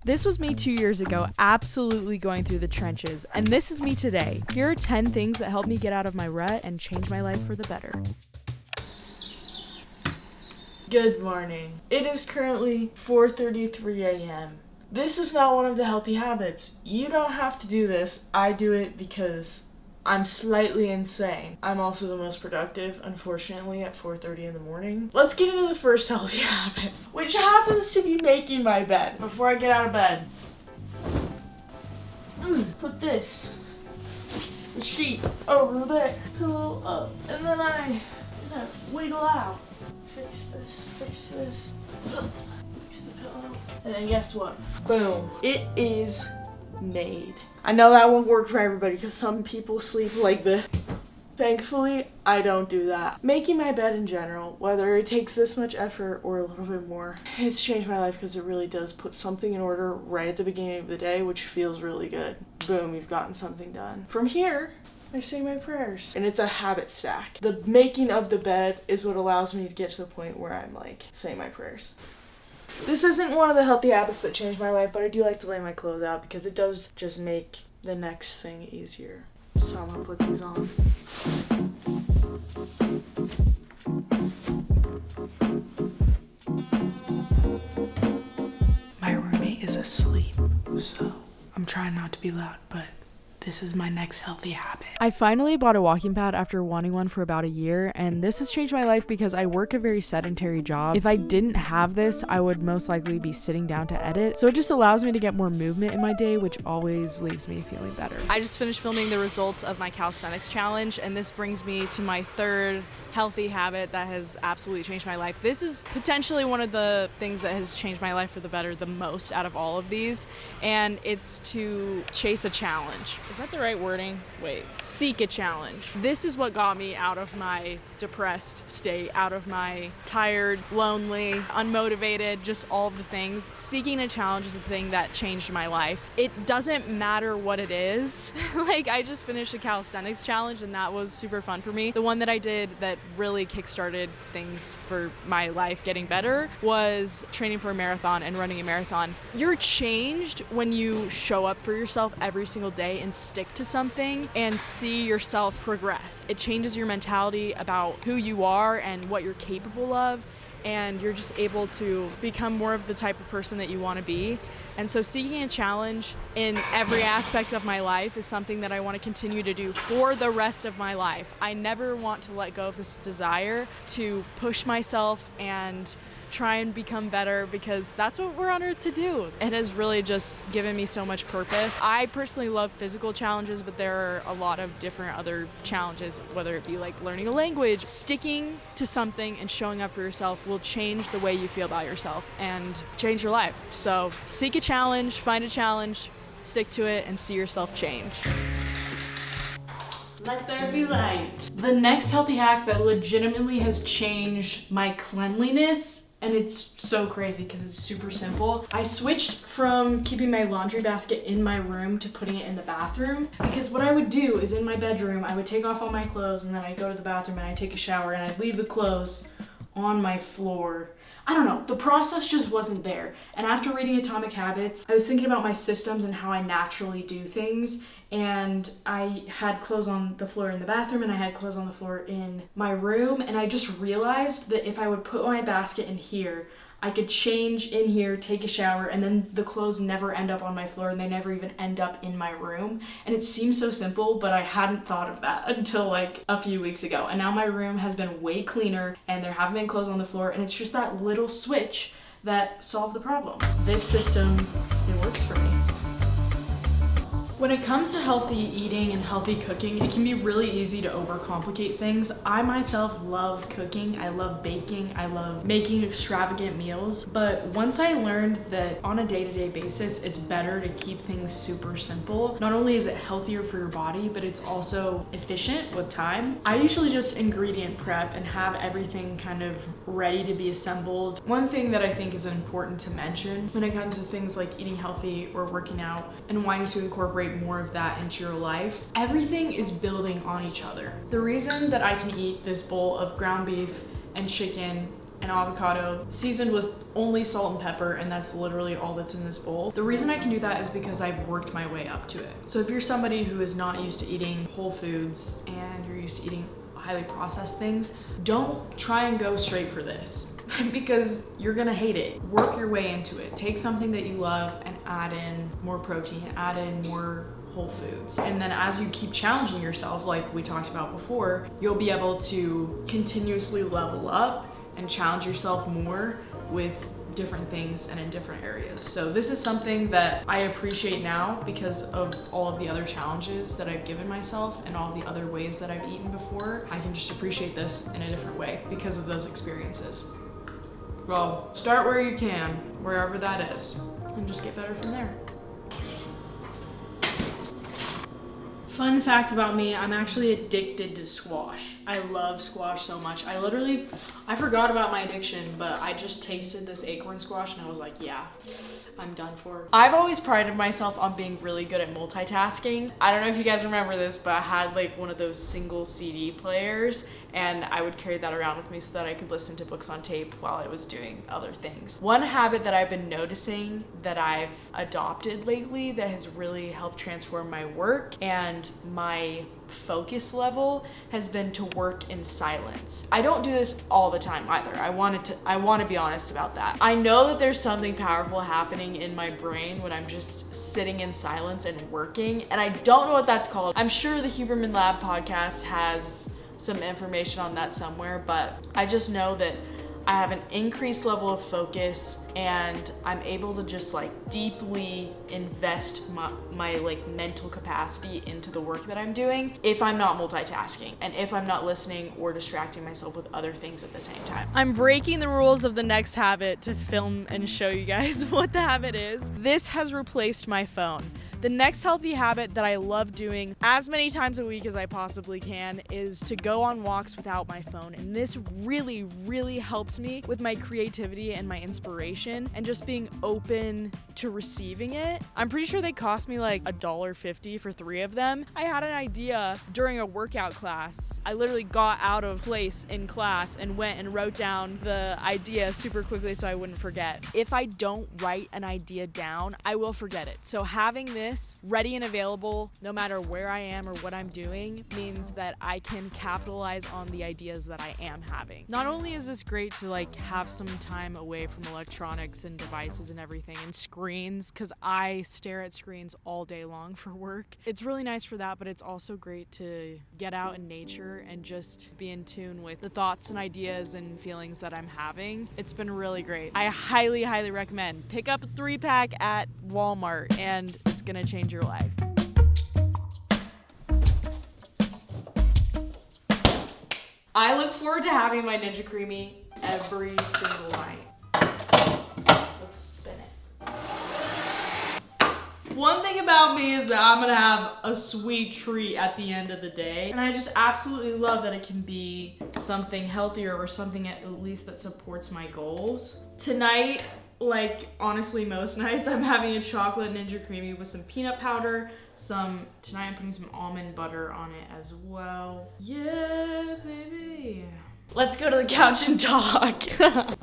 This was me 2 years ago, absolutely going through the trenches, and this is me today. Here are 10 things that helped me get out of my rut and change my life for the better. Good morning. It is currently 4:33 a.m. This is not one of the healthy habits. You don't have to do this. I do it because I'm slightly insane. I'm also the most productive, unfortunately, at 4:30 in the morning. Let's get into the first healthy habit, which happens to be making my bed. Before I get out of bed, put the sheet over there, pillow up, and then I wiggle out. Fix this, fix the pillow. And then guess what? Boom. It is made. I know that won't work for everybody because some people sleep like this. Thankfully, I don't do that. Making my bed in general, whether it takes this much effort or a little bit more, it's changed my life because it really does put something in order right at the beginning of the day, which feels really good. Boom, you've gotten something done. From here, I say my prayers. And it's a habit stack. The making of the bed is what allows me to get to the point where I'm like saying my prayers. This isn't one of the healthy habits that changed my life, but I do like to lay my clothes out because it does just make the next thing easier. So I'm gonna put these on. My roommate is asleep, so I'm trying not to be loud, but this is my next healthy habit. I finally bought a walking pad after wanting one for about a year, and this has changed my life because I work a very sedentary job. If I didn't have this, I would most likely be sitting down to edit. So it just allows me to get more movement in my day, which always leaves me feeling better. I just finished filming the results of my calisthenics challenge, and this brings me to my third healthy habit that has absolutely changed my life. This is potentially one of the things that has changed my life for the better the most out of all of these, and it's to chase a challenge. Is that the right wording? Wait. Seek a challenge. This is what got me out of my depressed state, out of my tired, lonely, unmotivated, just all of the things. Seeking a challenge is the thing that changed my life. It doesn't matter what it is. Like, I just finished a calisthenics challenge and that was super fun for me. The one that I did that really kickstarted things for my life getting better was training for a marathon and running a marathon. You're changed when you show up for yourself every single day and stick to something and see yourself progress. It changes your mentality about who you are and what you're capable of, and you're just able to become more of the type of person that you want to be. And so seeking a challenge in every aspect of my life is something that I want to continue to do for the rest of my life. I never want to let go of this desire to push myself and try and become better because that's what we're on earth to do. It has really just given me so much purpose. I personally love physical challenges, but there are a lot of different other challenges, whether it be like learning a language. Sticking to something and showing up for yourself will change the way you feel about yourself and change your life. So seek a challenge, find a challenge, stick to it, and see yourself change. Let there be light. The next healthy hack that legitimately has changed my cleanliness, and it's so crazy because it's super simple. I switched from keeping my laundry basket in my room to putting it in the bathroom, because what I would do is in my bedroom, I would take off all my clothes and then I'd go to the bathroom and I'd take a shower and I'd leave the clothes on my floor. I don't know, the process just wasn't there. And after reading Atomic Habits, I was thinking about my systems and how I naturally do things. And I had clothes on the floor in the bathroom and I had clothes on the floor in my room. And I just realized that if I would put my basket in here, I could change in here, take a shower, and then the clothes never end up on my floor and they never even end up in my room. And it seems so simple, but I hadn't thought of that until like a few weeks ago. And now my room has been way cleaner and there haven't been clothes on the floor, and it's just that little switch that solved the problem. This system, it works for me. When it comes to healthy eating and healthy cooking, it can be really easy to overcomplicate things. I myself love cooking, I love baking, I love making extravagant meals, but once I learned that on a day-to-day basis, it's better to keep things super simple. Not only is it healthier for your body, but it's also efficient with time. I usually just ingredient prep and have everything kind of ready to be assembled. One thing that I think is important to mention when it comes to things like eating healthy or working out and wanting to incorporate more of that into your life, everything is building on each other. The reason that I can eat this bowl of ground beef and chicken and avocado seasoned with only salt and pepper, and that's literally all that's in this bowl. The reason I can do that is because I've worked my way up to it. So if you're somebody who is not used to eating whole foods and you're used to eating highly processed things, don't try and go straight for this because you're gonna hate it. Work your way into it. Take something that you love and add in more protein, add in more whole foods. And then as you keep challenging yourself, like we talked about before, you'll be able to continuously level up and challenge yourself more with different things and in different areas. So this is something that I appreciate now because of all of the other challenges that I've given myself and all the other ways that I've eaten before. I can just appreciate this in a different way because of those experiences. Well, start where you can, wherever that is, and just get better from there. Fun fact about me, I'm actually addicted to squash. I love squash so much. I forgot about my addiction, but I just tasted this acorn squash and I was like, yeah, I'm done for. I've always prided myself on being really good at multitasking. I don't know if you guys remember this, but I had like one of those single CD players and I would carry that around with me so that I could listen to books on tape while I was doing other things. One habit that I've been noticing that I've adopted lately that has really helped transform my work and my focus level has been to work in silence. I don't do this all the time either. I want to be honest about that. I know that there's something powerful happening in my brain when I'm just sitting in silence and working, and I don't know what that's called. I'm sure the Huberman Lab podcast has some information on that somewhere, but I just know that I have an increased level of focus and I'm able to just like deeply invest my like mental capacity into the work that I'm doing if I'm not multitasking and if I'm not listening or distracting myself with other things at the same time. I'm breaking the rules of the next habit to film and show you guys what the habit is. This has replaced my phone. The next healthy habit that I love doing as many times a week as I possibly can is to go on walks without my phone. And this really, really helps me with my creativity and my inspiration and just being open to receiving it. I'm pretty sure they cost me like $1.50 for 3 of them. I had an idea during a workout class. I literally got out of place in class and went and wrote down the idea super quickly so I wouldn't forget. If I don't write an idea down, I will forget it. So having this ready and available no matter where I am or what I'm doing means that I can capitalize on the ideas that I am having. Not only is this great to like have some time away from electronics and devices and everything and screens, because I stare at screens all day long for work. It's really nice for that, but it's also great to get out in nature and just be in tune with the thoughts and ideas and feelings that I'm having. It's been really great. I highly, highly recommend. Pick up a 3-pack at Walmart and it's gonna change your life. I look forward to having my Ninja Creamy every single night. Let's spin it. One thing about me is that I'm gonna have a sweet treat at the end of the day. And I just absolutely love that it can be something healthier or something at least that supports my goals. Tonight, like honestly most nights, I'm having a chocolate Ninja Creamy with some peanut powder, tonight I'm putting some almond butter on it as well. Yeah, baby. Let's go to the couch and talk.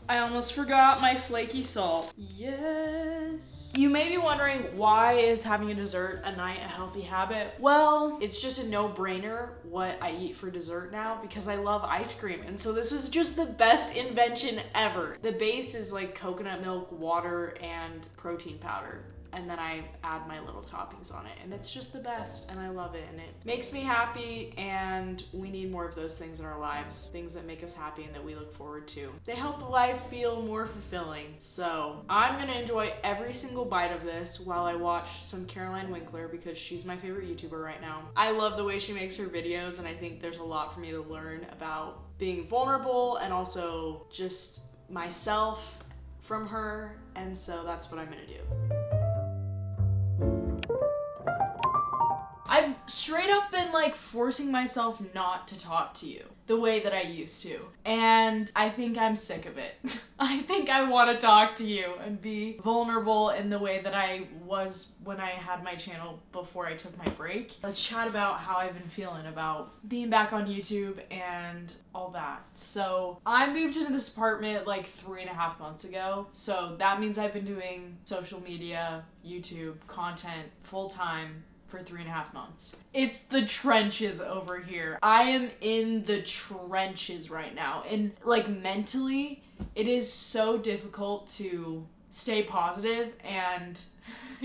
I almost forgot my flaky salt. Yes. You may be wondering, why is having a dessert a night a healthy habit? Well, it's just a no-brainer what I eat for dessert now because I love ice cream. And so this was just the best invention ever. The base is like coconut milk, water, and protein powder. And then I add my little toppings on it, and it's just the best, and I love it, and it makes me happy, and we need more of those things in our lives, things that make us happy and that we look forward to. They help life feel more fulfilling. So I'm gonna enjoy every single bite of this while I watch some Caroline Winkler because she's my favorite YouTuber right now. I love the way she makes her videos, and I think there's a lot for me to learn about being vulnerable and also just myself from her, and so that's what I'm gonna do. I've straight up been like forcing myself not to talk to you the way that I used to. And I think I'm sick of it. I think I want to talk to you and be vulnerable in the way that I was when I had my channel before I took my break. Let's chat about how I've been feeling about being back on YouTube and all that. So I moved into this apartment like 3.5 months ago. So that means I've been doing social media, YouTube, content full-time for 3.5 months. It's the trenches over here. I am in the trenches right now. And like mentally, it is so difficult to stay positive and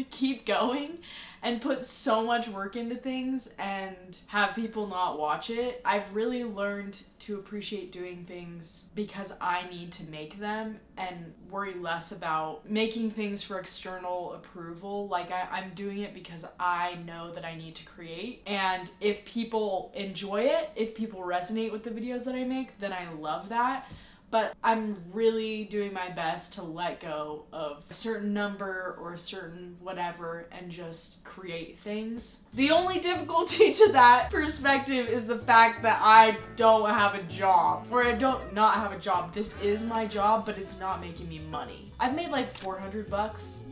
keep going and put so much work into things and have people not watch it. I've really learned to appreciate doing things because I need to make them and worry less about making things for external approval. Like I'm doing it because I know that I need to create. And if people enjoy it, if people resonate with the videos that I make, then I love that. But I'm really doing my best to let go of a certain number or a certain whatever and just create things. The only difficulty to that perspective is the fact that I don't have a job. Or I don't not have a job. This is my job, but it's not making me money. I've made like $400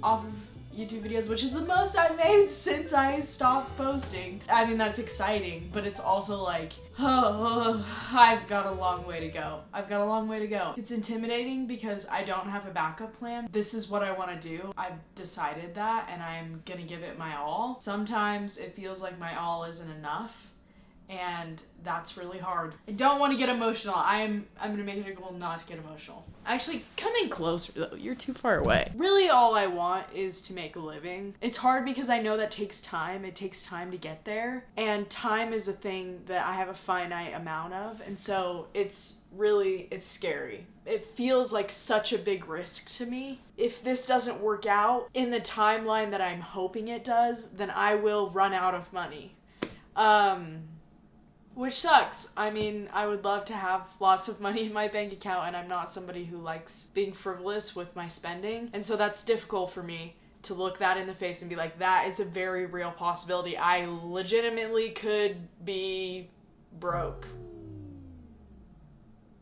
off of YouTube videos, which is the most I've made since I stopped posting. I mean, that's exciting, but it's also like, oh, I've got a long way to go. I've got a long way to go. It's intimidating because I don't have a backup plan. This is what I want to do. I've decided that and I'm gonna give it my all. Sometimes it feels like my all isn't enough, and that's really hard. I don't want to get emotional. I'm gonna make it a goal not to get emotional. Actually, come in closer though. You're too far away. Really all I want is to make a living. It's hard because I know that takes time. It takes time to get there. And time is a thing that I have a finite amount of. And so it's scary. It feels like such a big risk to me. If this doesn't work out in the timeline that I'm hoping it does, then I will run out of money. Which sucks. I mean, I would love to have lots of money in my bank account, and I'm not somebody who likes being frivolous with my spending. And so that's difficult for me to look that in the face and be like, that is a very real possibility. I legitimately could be broke.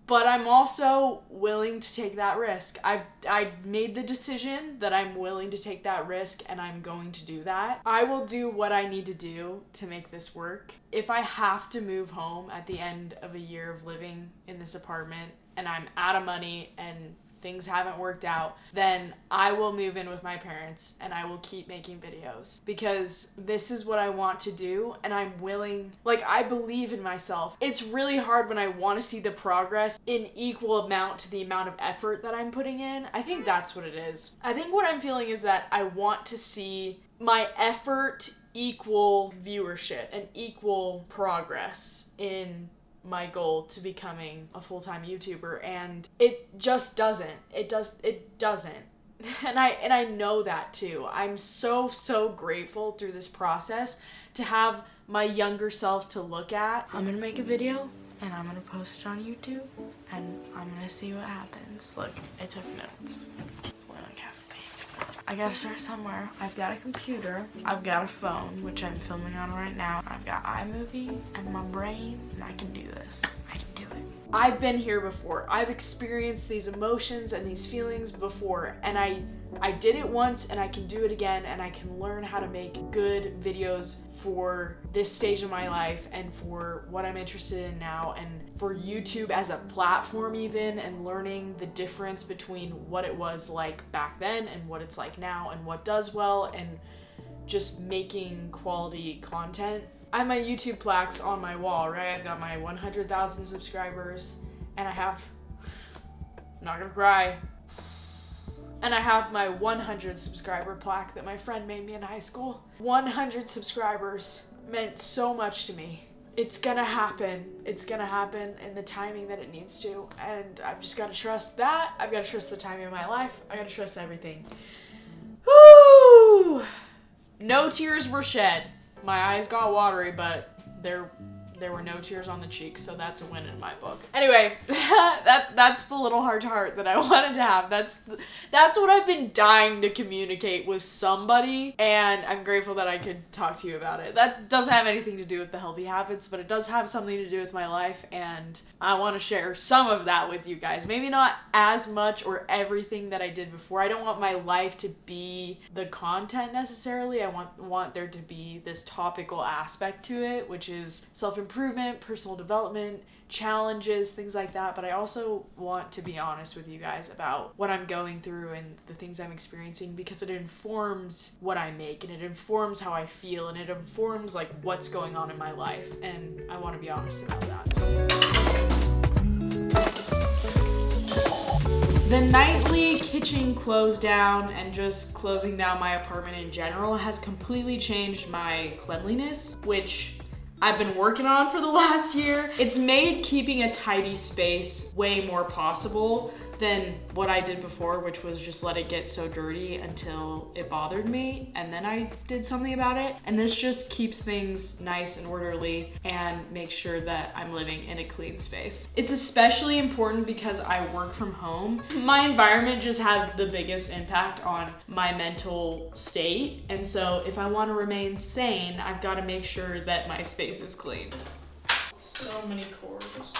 But I'm also willing to take that risk. I made the decision that I'm willing to take that risk, and I'm going to do that. I will do what I need to do to make this work. If I have to move home at the end of a year of living in this apartment and I'm out of money and things haven't worked out, then I will move in with my parents and I will keep making videos because this is what I want to do, and I'm willing, like, I believe in myself. It's really hard when I want to see the progress in equal amount to the amount of effort that I'm putting in. I think that's what it is. I think what I'm feeling is that I want to see my effort equal viewership and equal progress in my goal to becoming a full-time YouTuber, and it just doesn't. It doesn't. And I know that too. I'm so grateful through this process to have my younger self to look at. I'm gonna make a video and I'm gonna post it on YouTube and I'm gonna see what happens. Look, I took notes. It's only like half a page. I gotta start somewhere. I've got a computer, I've got a phone, which I'm filming on right now. I've got iMovie and my brain, and I can do this. I can do it. I've been here before. I've experienced these emotions and these feelings before, and I did it once and I can do it again, and I can learn how to make good videos for this stage of my life and for what I'm interested in now, and for YouTube as a platform even, and learning the difference between what it was like back then and what it's like now and what does well, and just making quality content. I have my YouTube plaques on my wall, right? I've got my 100,000 subscribers, and I have, I'm not gonna cry, and I have my 100 subscriber plaque that my friend made me in high school. 100 subscribers meant so much to me. It's gonna happen. It's gonna happen in the timing that it needs to, and I've just gotta trust that. I've gotta trust the timing of my life. I gotta trust everything. Woo! No tears were shed. My eyes got watery, but they're There were no tears on the cheeks, so that's a win in my book. Anyway, that's the little heart-to-heart that I wanted to have. That's what I've been dying to communicate with somebody, and I'm grateful that I could talk to you about it. That doesn't have anything to do with the healthy habits, but it does have something to do with my life, and I want to share some of that with you guys. Maybe not as much or everything that I did before. I don't want my life to be the content necessarily. I want there to be this topical aspect to it, which is self-improvement, personal development, challenges, things like that. But I also want to be honest with you guys about what I'm going through and the things I'm experiencing, because it informs what I make, and it informs how I feel, and it informs like what's going on in my life, and I want to be honest about that. The nightly kitchen close down and just closing down my apartment in general has completely changed my cleanliness, which I've been working on for the last year. It's made keeping a tidy space way more possible than what I did before, which was just let it get so dirty until it bothered me, and then I did something about it. And this just keeps things nice and orderly and makes sure that I'm living in a clean space. It's especially important because I work from home. My environment just has the biggest impact on my mental state, and so if I want to remain sane, I've got to make sure that my space is clean. So many cords.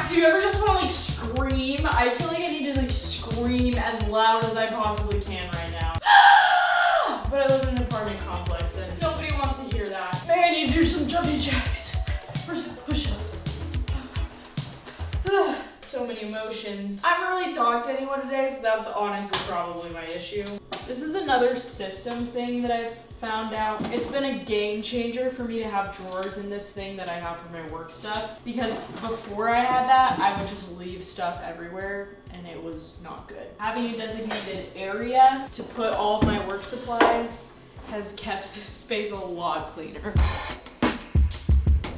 Do you ever just want to like scream? I feel like I need to like scream as loud as I possibly can right now. But I live in an apartment complex and nobody wants to hear that. Maybe I need to do some jumping jacks or some push-ups. So many emotions. I haven't really talked to anyone today, so that's honestly probably my issue. This is another system thing that I've found out. It's been a game changer for me to have drawers in this thing that I have for my work stuff, because before I had that, I would just leave stuff everywhere and it was not good. Having a designated area to put all of my work supplies has kept this space a lot cleaner.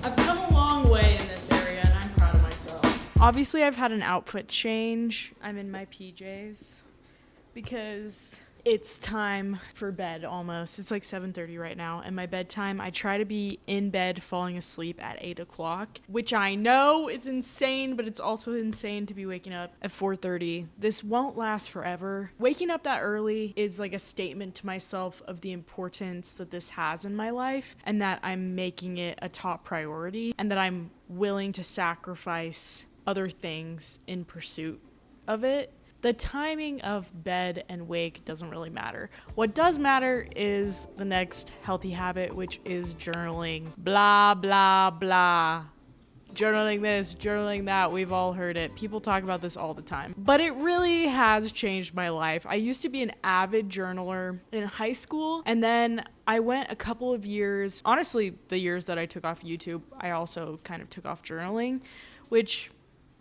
I've come a long way in this area and I'm proud of myself. Obviously, I've had an outfit change. I'm in my PJs because it's time for bed almost. It's like 7:30 right now, and my bedtime, I try to be in bed falling asleep at 8 o'clock, which I know is insane, but it's also insane to be waking up at 4:30. This won't last forever. Waking up that early is like a statement to myself of the importance that this has in my life, and that I'm making it a top priority, and that I'm willing to sacrifice other things in pursuit of it. The timing of bed and wake doesn't really matter. What does matter is the next healthy habit, which is journaling. Blah, blah, blah. Journaling this, journaling that, we've all heard it. People talk about this all the time. But it really has changed my life. I used to be an avid journaler in high school, and then I went a couple of years, honestly, the years that I took off YouTube, I also kind of took off journaling, which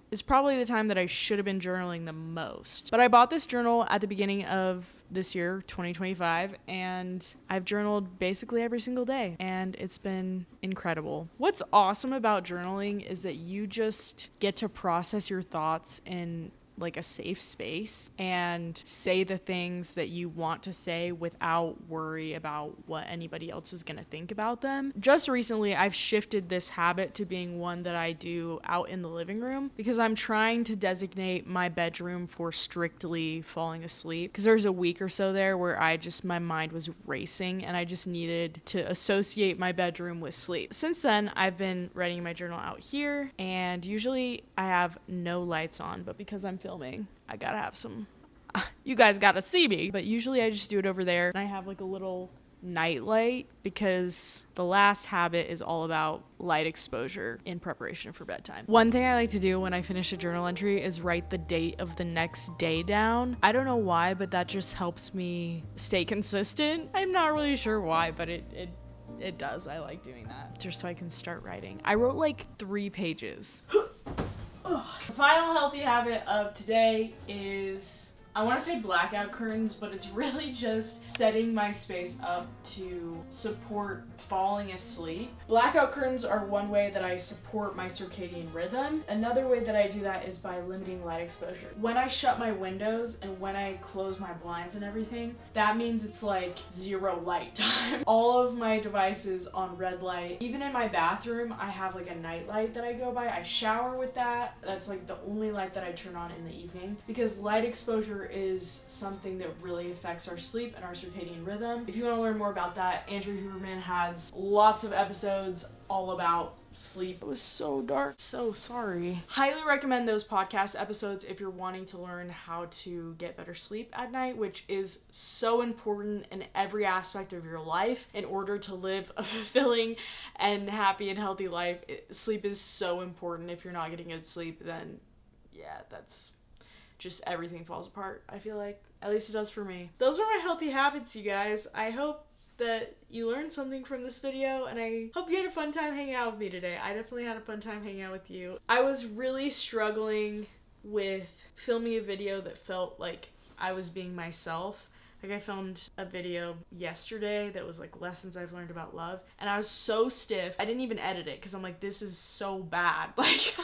is probably the time that I should have been journaling the most. But I bought this journal at the beginning of this year, 2025, and I've journaled basically every single day, and it's been incredible. What's awesome about journaling is that you just get to process your thoughts in like a safe space and say the things that you want to say without worry about what anybody else is going to think about them. Just recently, I've shifted this habit to being one that I do out in the living room, because I'm trying to designate my bedroom for strictly falling asleep, because there's a week or so there where my mind was racing and I just needed to associate my bedroom with sleep. Since then, I've been writing my journal out here, and usually I have no lights on, but because I'm filming, I gotta have some, you guys gotta see me, but usually I just do it over there, and I have like a little night light, because the last habit is all about light exposure in preparation for bedtime. One thing I like to do when I finish a journal entry is write the date of the next day down. I don't know why, but that just helps me stay consistent. I'm not really sure why, but it does. I like doing that just so I can start writing. I wrote like 3 pages. The final healthy habit of today is I want to say blackout curtains, but it's really just setting my space up to support falling asleep. Blackout curtains are one way that I support my circadian rhythm. Another way that I do that is by limiting light exposure. When I shut my windows and when I close my blinds and everything, that means it's like 0 light time. All of my devices on red light. Even in my bathroom, I have like a night light that I go by. I shower with that. That's like the only light that I turn on in the evening, because light exposure is something that really affects our sleep and our circadian rhythm. If you want to learn more about that, Andrew Huberman has lots of episodes all about sleep. It was so dark. So sorry. Highly recommend those podcast episodes if you're wanting to learn how to get better sleep at night, which is so important in every aspect of your life. In order to live a fulfilling and happy and healthy life, sleep is so important. If you're not getting good sleep, then yeah, that's just everything falls apart, I feel like. At least it does for me. Those are my healthy habits, you guys. I hope that you learned something from this video, and I hope you had a fun time hanging out with me today. I definitely had a fun time hanging out with you. I was really struggling with filming a video that felt like I was being myself. Like, I filmed a video yesterday that was like lessons I've learned about love, and I was so stiff. I didn't even edit it because I'm like, this is so bad. Like,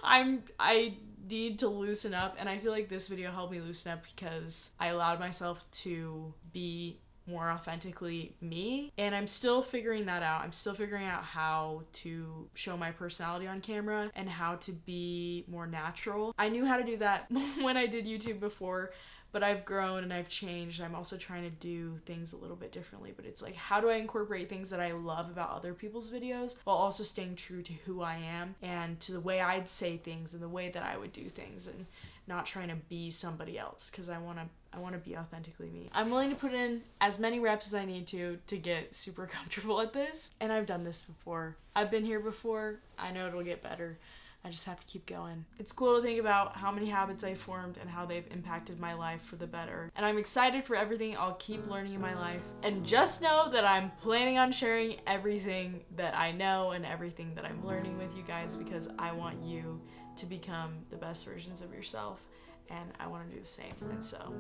I need to loosen up, and I feel like this video helped me loosen up because I allowed myself to be more authentically me, and I'm still figuring that out. I'm still figuring out how to show my personality on camera and how to be more natural. I knew how to do that when I did YouTube before, but I've grown and I've changed. I'm also trying to do things a little bit differently, but it's like, how do I incorporate things that I love about other people's videos while also staying true to who I am and to the way I'd say things and the way that I would do things, and not trying to be somebody else, because I want to be authentically me. I'm willing to put in as many reps as I need to get super comfortable at this, and I've done this before. I've been here before. I know it'll get better. I just have to keep going. It's cool to think about how many habits I formed and how they've impacted my life for the better. And I'm excited for everything I'll keep learning in my life. And just know that I'm planning on sharing everything that I know and everything that I'm learning with you guys, because I want you to become the best versions of yourself, and I want to do the same. And so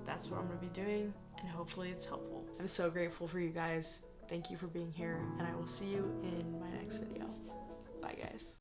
that's what I'm going to be doing, and hopefully it's helpful. I'm so grateful for you guys. Thank you for being here, and I will see you in my next video. Bye, guys.